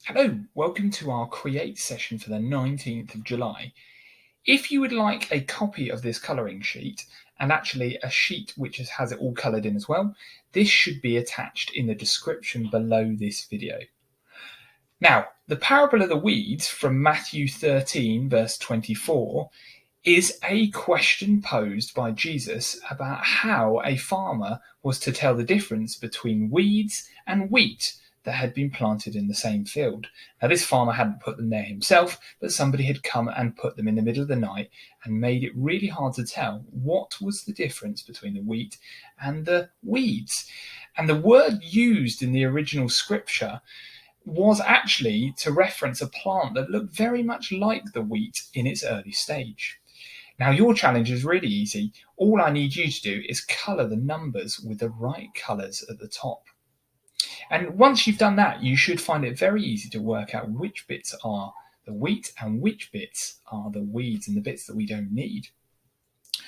Hello, welcome to our Create session for the 19th of July. If you would like a copy of this colouring sheet, and actually a sheet which has it all coloured in as well, this should be attached in the description below this video. Now, the parable of the weeds from Matthew 13 verse 24 is a question posed by Jesus about how a farmer was to tell the difference between weeds and wheat that had been planted in the same field. Now, this farmer hadn't put them there himself, but somebody had come and put them in the middle of the night and made it really hard to tell what was the difference between the wheat and the weeds. And the word used in the original scripture was actually to reference a plant that looked very much like the wheat in its early stage. Now, your challenge is really easy. All I need you to do is colour the numbers with the right colours at the top. And once you've done that, you should find it very easy to work out which bits are the wheat and which bits are the weeds and the bits that we don't need.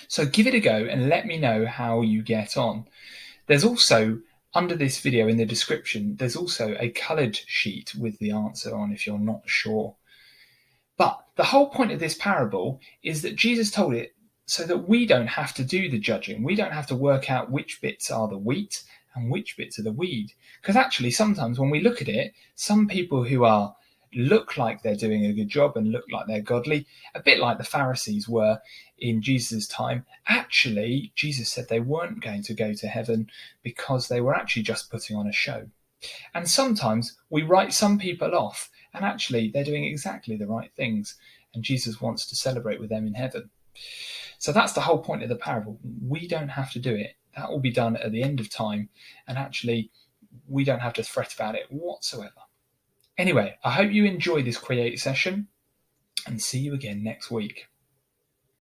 So give it a go and let me know how you get on. There's also, under this video in the description, there's also a coloured sheet with the answer on if you're not sure. But the whole point of this parable is that Jesus told it so that we don't have to do the judging. We don't have to work out which bits are the wheat and which bits are the weed. Because actually, sometimes when we look at it, some people who look like they're doing a good job and look like they're godly, a bit like the Pharisees were in Jesus' time, actually, Jesus said they weren't going to go to heaven because they were actually just putting on a show. And sometimes we write some people off, and actually they're doing exactly the right things, and Jesus wants to celebrate with them in heaven. So that's the whole point of the parable. We don't have to do it. That will be done at the end of time, and actually we don't have to fret about it whatsoever. Anyway, I hope you enjoy this Create session, and see you again next week.